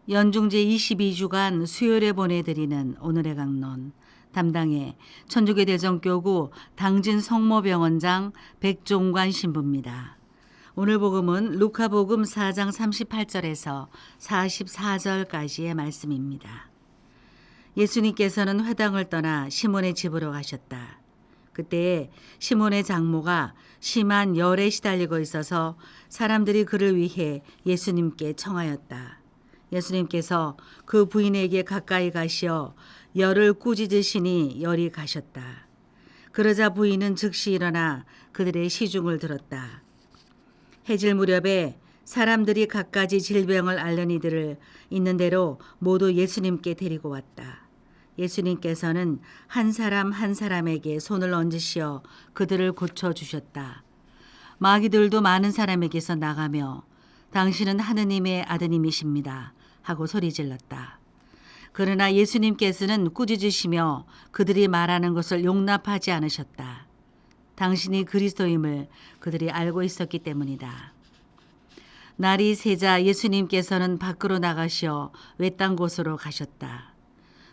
연중 제22주간 수요일에 보내드리는 오늘의 강론 담당의 천주교 대전교구 당진 성모병원장 백종관 신부입니다. 오늘 복음은 루카복음 4장 38절에서 44절까지의 말씀입니다. 예수님께서는 회당을 떠나 시몬의 집으로 가셨다. 그때 시몬의 장모가 심한 열에 시달리고 있어서 사람들이 그를 위해 예수님께 청하였다. 예수님께서 그 부인에게 가까이 가시어 열을 꾸짖으시니 열이 가셨다. 그러자 부인은 즉시 일어나 그들의 시중을 들었다. 해질 무렵에 사람들이 갖가지 질병을 앓는 이들을 있는 대로 모두 예수님께 데리고 왔다. 예수님께서는 한 사람 한 사람에게 손을 얹으시어 그들을 고쳐주셨다. 마귀들도 많은 사람에게서 나가며 당신은 하느님의 아드님이십니다 하고 소리질렀다. 그러나 예수님께서는 꾸짖으시며 그들이 말하는 것을 용납하지 않으셨다. 당신이 그리스도임을 그들이 알고 있었기 때문이다. 날이 새자 예수님께서는 밖으로 나가시어 외딴 곳으로 가셨다.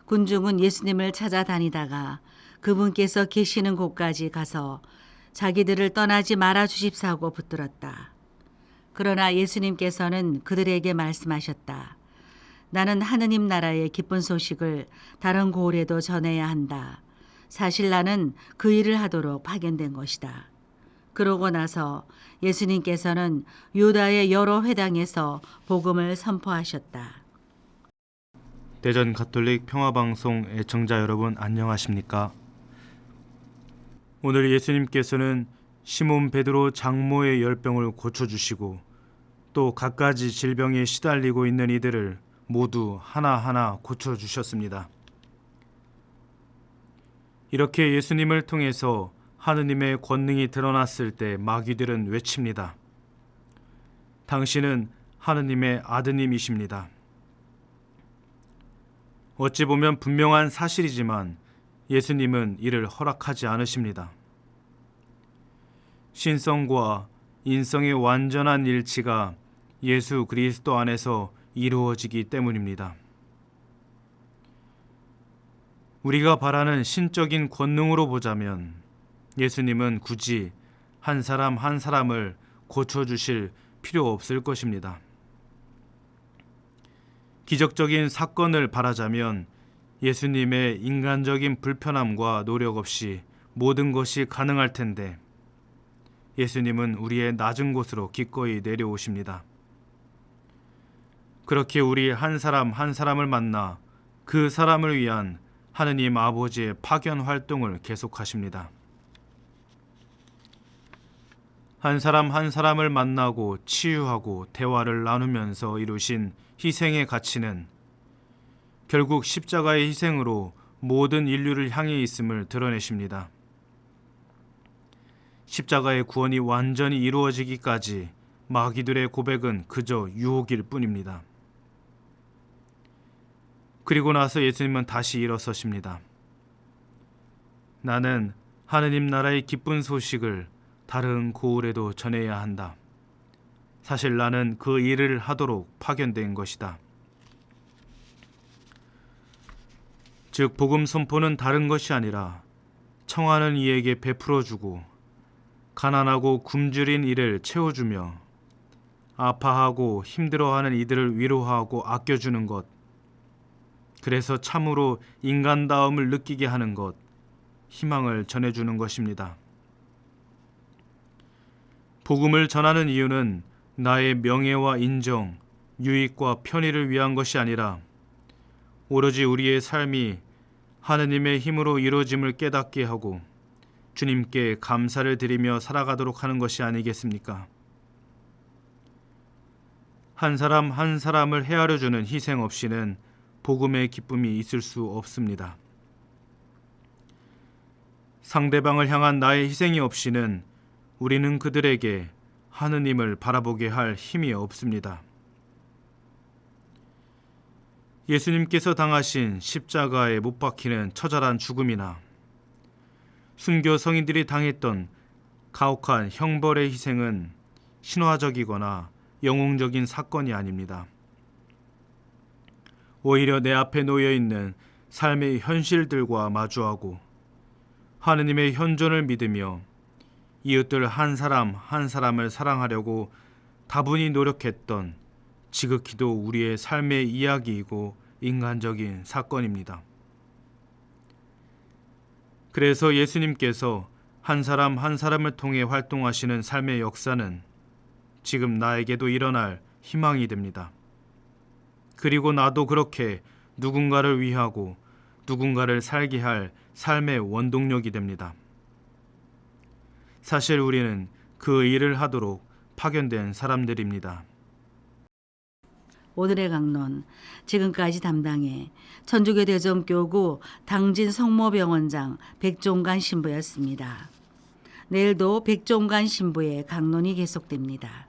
군중은 예수님을 찾아다니다가 그분께서 계시는 곳까지 가서 자기들을 떠나지 말아 주십사고 붙들었다. 그러나 예수님께서는 그들에게 말씀하셨다. 나는 하느님 나라의 기쁜 소식을 다른 고을에도 전해야 한다. 사실 나는 그 일을 하도록 파견된 것이다. 그러고 나서 예수님께서는 유다의 여러 회당에서 복음을 선포하셨다. 대전 가톨릭 평화방송 애청자 여러분 안녕하십니까? 오늘 예수님께서는 시몬 베드로 장모의 열병을 고쳐주시고 또 갖가지 질병에 시달리고 있는 이들을 모두 하나하나 고쳐주셨습니다. 이렇게 예수님을 통해서 하느님의 권능이 드러났을 때 마귀들은 외칩니다. 당신은 하느님의 아드님이십니다. 어찌 보면 분명한 사실이지만 예수님은 이를 허락하지 않으십니다. 신성과 인성의 완전한 일치가 예수 그리스도 안에서 이루어지기 때문입니다. 우리가 바라는 신적인 권능으로 보자면 예수님은 굳이 한 사람 한 사람을 고쳐주실 필요 없을 것입니다. 기적적인 사건을 바라자면 예수님의 인간적인 불편함과 노력 없이 모든 것이 가능할 텐데 예수님은 우리의 낮은 곳으로 기꺼이 내려오십니다. 그렇게 우리 한 사람 한 사람을 만나 그 사람을 위한 하느님 아버지의 파견 활동을 계속하십니다. 한 사람 한 사람을 만나고 치유하고 대화를 나누면서 이루신 희생의 가치는 결국 십자가의 희생으로 모든 인류를 향해 있음을 드러내십니다. 십자가의 구원이 완전히 이루어지기까지 마귀들의 고백은 그저 유혹일 뿐입니다. 그리고 나서 예수님은 다시 일어서십니다. 나는 하느님 나라의 기쁜 소식을 다른 고을에도 전해야 한다. 사실 나는 그 일을 하도록 파견된 것이다. 즉 복음 선포는 다른 것이 아니라 청하는 이에게 베풀어주고 가난하고 굶주린 이를 채워주며 아파하고 힘들어하는 이들을 위로하고 아껴주는 것, 그래서 참으로 인간다움을 느끼게 하는 것, 희망을 전해주는 것입니다. 복음을 전하는 이유는 나의 명예와 인정, 유익과 편의를 위한 것이 아니라 오로지 우리의 삶이 하느님의 힘으로 이루어짐을 깨닫게 하고 주님께 감사를 드리며 살아가도록 하는 것이 아니겠습니까? 한 사람 한 사람을 헤아려주는 희생 없이는 복음의 기쁨이 있을 수 없습니다. 상대방을 향한 나의 희생이 없이는 우리는 그들에게 하느님을 바라보게 할 힘이 없습니다. 예수님께서 당하신 십자가에 못 박히는 처절한 죽음이나 순교 성인들이 당했던 가혹한 형벌의 희생은 신화적이거나 영웅적인 사건이 아닙니다. 오히려 내 앞에 놓여 있는 삶의 현실들과 마주하고 하느님의 현존을 믿으며 이웃들 한 사람 한 사람을 사랑하려고 다분히 노력했던 지극히도 우리의 삶의 이야기이고 인간적인 사건입니다. 그래서 예수님께서 한 사람 한 사람을 통해 활동하시는 삶의 역사는 지금 나에게도 일어날 희망이 됩니다. 그리고 나도 그렇게 누군가를 위하고 누군가를 살게 할 삶의 원동력이 됩니다. 사실 우리는 그 일을 하도록 파견된 사람들입니다. 오늘의 강론, 지금까지 담당해 천주교 대전교구 당진 성모병원장 백종관 신부였습니다. 내일도 백종관 신부의 강론이 계속됩니다.